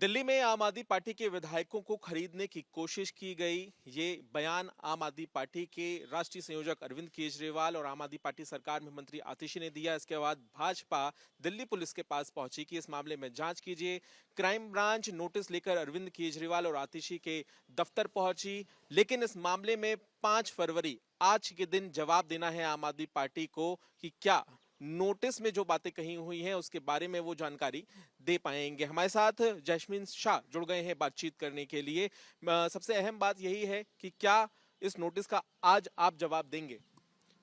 दिल्ली में आम आदमी पार्टी के विधायकों को खरीदने की कोशिश की गई। ये बयान आम आदमी पार्टी के राष्ट्रीय संयोजक अरविंद केजरीवाल और आम आदमी पार्टी सरकार में मंत्री आतिशी ने दिया। इसके बाद भाजपा दिल्ली पुलिस के पास पहुंची कि इस मामले में जांच कीजिए। क्राइम ब्रांच नोटिस लेकर अरविंद केजरीवाल और आतिशी के दफ्तर पहुंची, लेकिन इस मामले में 5 फरवरी आज के दिन जवाब देना है आम आदमी पार्टी को कि क्या नोटिस में जो बातें कही हुई हैं उसके बारे में वो जानकारी दे पाएंगे। हमारे साथ जैस्मिन शाह जुड़ गए हैं बातचीत करने के लिए। सबसे अहम बात यही है कि क्या इस नोटिस का आज आप जवाब देंगे?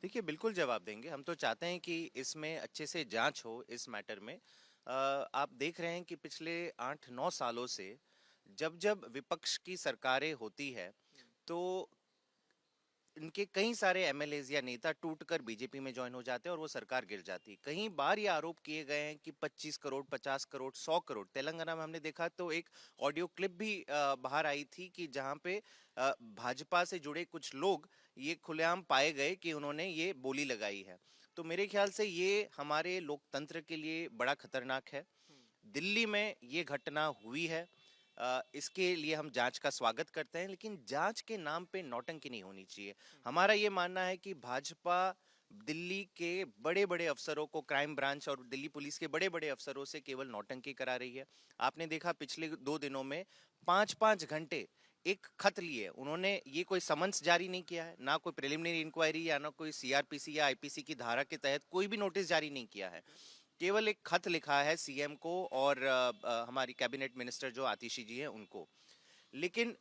देखिए, बिल्कुल जवाब देंगे। हम तो चाहते हैं कि इसमें अच्छे से जांच हो इस मैटर में। आप देख रहे हैं कि पिछले 8-9 सालों से जब जब विपक्ष की सरकारें होती है तो इनके कई सारे एमएलएज या नेता टूटकर बीजेपी में ज्वाइन हो जाते हैं और वो सरकार गिर जाती है। कई बार ये आरोप किए गए हैं कि 25 करोड़, 50 करोड़, 100 करोड़। तेलंगाना में हमने देखा तो एक ऑडियो क्लिप भी बाहर आई थी कि जहां पे भाजपा से जुड़े कुछ लोग ये खुलेआम पाए गए कि उन्होंने ये बोली लगाई है। तो मेरे ख्याल से ये हमारे लोकतंत्र के लिए बड़ा खतरनाक है। दिल्ली में ये घटना हुई है। इसके लिए हम जांच का स्वागत करते हैं, लेकिन जांच के नाम पे नौटंकी नहीं होनी चाहिए। हमारा ये मानना है कि भाजपा दिल्ली के बड़े बड़े अफसरों को, क्राइम ब्रांच और दिल्ली पुलिस के बड़े बड़े अफसरों से केवल नौटंकी करा रही है। आपने देखा पिछले 2 दिनों में 5-5 घंटे एक खत लिए उन्होंने। ये कोई समन्स जारी नहीं किया है, ना कोई प्रिलिमिनरी इंक्वायरी या ना कोई सीआरपीसी या आईपीसी की धारा के तहत कोई भी नोटिस जारी नहीं किया है। केवल एक खत लिखा है सीएम को और हमारी कैबिनेट मिनिस्टर जो आतिशी जी हैं उनको। लेकिन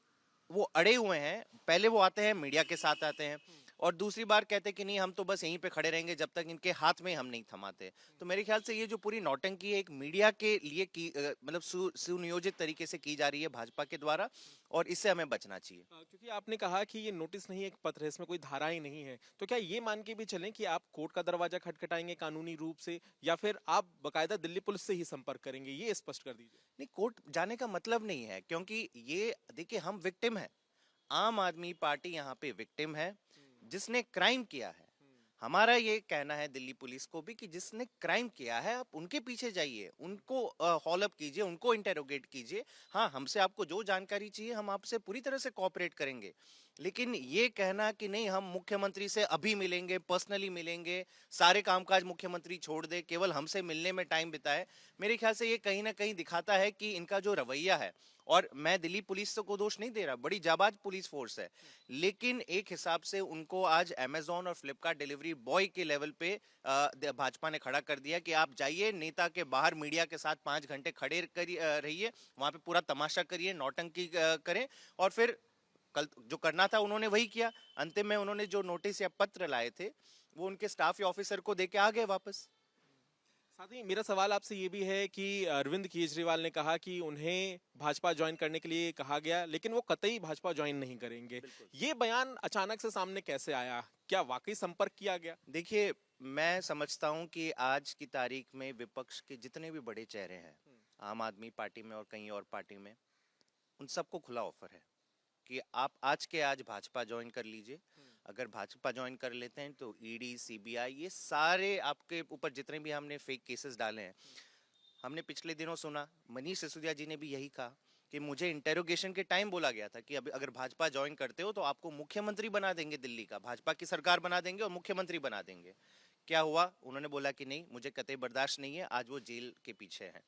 वो अड़े हुए हैं। पहले वो आते हैं, मीडिया के साथ आते हैं, और दूसरी बार कहते हैं कि नहीं, हम तो बस यहीं पे खड़े रहेंगे जब तक इनके हाथ में हम नहीं थमाते। तो मेरे ख्याल से ये जो पूरी नौटंकी है एक मीडिया के लिए की मतलब सुनियोजित तरीके से की जा रही है भाजपा के द्वारा, और इससे हमें बचना चाहिए। क्योंकि आपने कहा कि ये नोटिस नहीं, एक पत्र है, इसमें कोई धाराएं नहीं है, तो क्या ये मान के भी चलें कि आप कोर्ट का दरवाजा खटखटाएंगे कानूनी रूप से, या फिर आप बकायदा दिल्ली पुलिस से ही संपर्क करेंगे? ये स्पष्ट कर दीजिए। नहीं, कोर्ट जाने का मतलब नहीं है, क्योंकि ये देखिए, हम विक्टिम है। आम आदमी पार्टी यहाँ पे विक्टिम है जिसने क्राइम किया है। हमारा ये कहना है दिल्ली पुलिस को भी कि जिसने क्राइम किया है आप उनके पीछे जाइए, उनको हॉल अप कीजिए, उनको इंटेरोगेट कीजिए। हाँ, हमसे आपको जो जानकारी चाहिए हम आपसे पूरी तरह से कोऑपरेट करेंगे। लेकिन ये कहना कि नहीं, हम मुख्यमंत्री से अभी मिलेंगे, पर्सनली मिलेंगे, सारे कामकाज मुख्यमंत्री छोड़ दे, केवल हमसे मिलने में टाइम बिताए, मेरे ख्याल से ये कहीं ना कहीं दिखाता है कि इनका जो रवैया है। और मैं दिल्ली पुलिस को दोष नहीं दे रहा, बड़ी जाबाज पुलिस फोर्स है, लेकिन एक हिसाब से उनको आज अमेजोन और फ्लिपकार्ट डिलीवरी बॉय के लेवल पे भाजपा ने खड़ा कर दिया कि आप जाइए नेता के बाहर मीडिया के साथ 5 घंटे खड़े रहिए, वहां पे पूरा तमाशा करिए, नौटंकी करें, और फिर कल जो करना था उन्होंने वही किया। अंतिम में उन्होंने जो नोटिस या पत्र लाए थे वो उनके स्टाफ या ऑफिसर को देके आ गए वापस। साथ ही मेरा सवाल आपसे ये भी है कि अरविंद केजरीवाल ने कहा कि उन्हें भाजपा ज्वाइन करने के लिए कहा गया, लेकिन वो कतई भाजपा ज्वाइन नहीं करेंगे। ये बयान अचानक से सामने कैसे आया? क्या वाकई संपर्क किया गया? देखिए, मैं समझता हूं कि आज की तारीख में विपक्ष के जितने भी बड़े चेहरे हैं, आम आदमी पार्टी में और कहीं और पार्टी में, उन सबको खुला ऑफर है कि आप आज के आज भाजपा ज्वाइन कर लीजिए। अगर भाजपा ज्वाइन कर लेते हैं तो ईडी, सीबीआई, ये सारे आपके ऊपर जितने भी हमने फेक केसेस डाले हैं, हमने पिछले दिनों सुना मनीष सिसोदिया जी ने भी यही कहा कि मुझे इंटेरोगेशन के टाइम बोला गया था कि अब अगर भाजपा ज्वाइन करते हो तो आपको मुख्यमंत्री बना देंगे, दिल्ली का भाजपा की सरकार बना देंगे और मुख्यमंत्री बना देंगे। क्या हुआ? उन्होंने बोला कि नहीं, मुझे कतई बर्दाश्त नहीं है। आज वो जेल के पीछे है।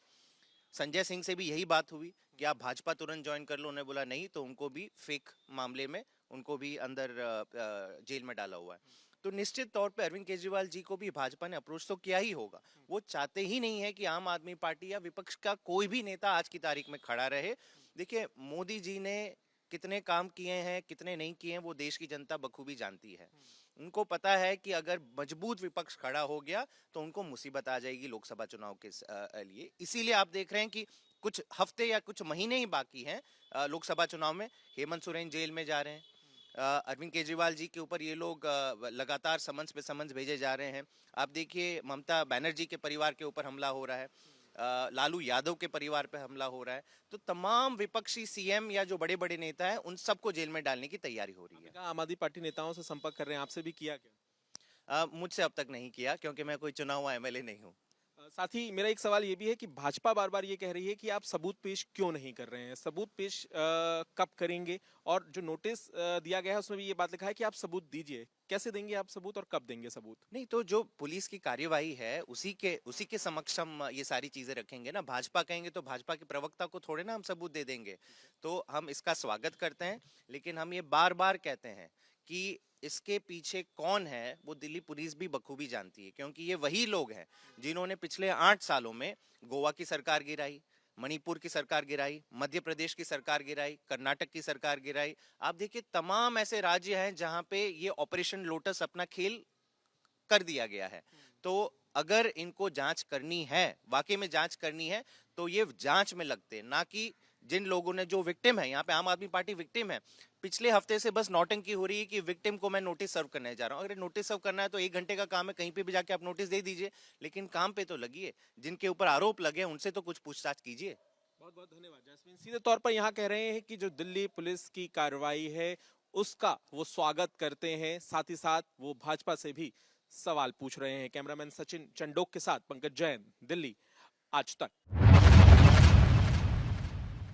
संजय सिंह से भी यही बात हुई कि आप भाजपा तुरंत ज्वाइन कर लो, उन्होंने बोला नहीं, तो उनको भी फेक मामले में उनको भी अंदर जेल में डाला हुआ है। तो निश्चित तौर पे अरविंद केजरीवाल जी को भी भाजपा ने अप्रोच तो किया ही होगा। वो चाहते ही नहीं है कि आम आदमी पार्टी या विपक्ष का कोई भी नेता आज की तारीख में खड़ा रहे। देखिए, मोदी जी ने कितने काम किए हैं, कितने नहीं किए हैं, वो देश की जनता बखूबी जानती है। उनको पता है कि अगर मजबूत विपक्ष खड़ा हो गया तो उनको मुसीबत आ जाएगी लोकसभा चुनाव के लिए। इसीलिए आप देख रहे हैं कि कुछ हफ्ते या कुछ महीने ही बाकी हैं लोकसभा चुनाव में। हेमंत सोरेन जेल में जा रहे हैं। अरविंद केजरीवाल जी के ऊपर ये लोग लगातार समन्स पे समन्स भेजे जा रहे हैं। आप देखिए, ममता बनर्जी के परिवार के ऊपर हमला हो रहा है, लालू यादव के परिवार पे हमला हो रहा है। तो तमाम विपक्षी सीएम या जो बड़े बड़े नेता हैं उन सबको जेल में डालने की तैयारी हो रही है। आम आदमी पार्टी नेताओं से संपर्क कर रहे हैं, आपसे भी किया क्या? मुझसे अब तक नहीं किया, क्योंकि मैं कोई चुना हुआ एमएलए नहीं हूँ। साथ ही मेरा एक सवाल ये भी है कि भाजपा बार बार ये कह रही है कि आप सबूत पेश क्यों नहीं कर रहे हैं, सबूत पेश कब करेंगे? और जो नोटिस दिया गया है उसमें भी ये बात लिखा है कि आप सबूत दीजिए। कैसे देंगे आप सबूत और कब देंगे सबूत? नहीं, तो जो पुलिस की कार्यवाही है उसी के समक्ष हम ये सारी चीजें रखेंगे ना। भाजपा कहेंगे तो भाजपा के प्रवक्ता को थोड़े ना हम सबूत दे देंगे। तो हम इसका स्वागत करते हैं, लेकिन हम ये बार बार कहते हैं कि इसके पीछे कौन है वो दिल्ली पुलिस भी बखूबी जानती है, क्योंकि ये वही लोग हैं जिन्होंने पिछले 8 सालों में गोवा की सरकार गिराई, मणिपुर की सरकार गिराई, मध्य प्रदेश की सरकार गिराई, कर्नाटक की सरकार गिराई। आप देखिए तमाम ऐसे राज्य हैं जहां पे ये ऑपरेशन लोटस अपना खेल कर दिया गया है। तो अगर इनको जांच करनी है, वाकई में जांच करनी है, तो ये जांच में लगते, ना कि जिन लोगों ने जो विक्टिम है, यहाँ पे आम आदमी पार्टी विक्टिम है। पिछले हफ्ते से बस नौटंकी हो रही है कि विक्टिम को मैं नोटिस सर्व करने जा रहा हूँ। अगर नोटिस सर्व करना है तो 1 घंटे का काम है, कहीं पे भी जाके आप नोटिस दे दीजिए, लेकिन काम पे तो लगिए। जिनके ऊपर आरोप लगे उनसे तो कुछ पूछताछ कीजिए। बहुत बहुत धन्यवाद जैस्मिन। सीधे तौर पर यहाँ कह रहे हैं कि जो दिल्ली पुलिस की कार्रवाई है उसका वो स्वागत करते हैं, साथ ही साथ वो भाजपा से भी सवाल पूछ रहे हैं। कैमरामैन सचिन चंडोक के साथ पंकज जैन, दिल्ली आज तक।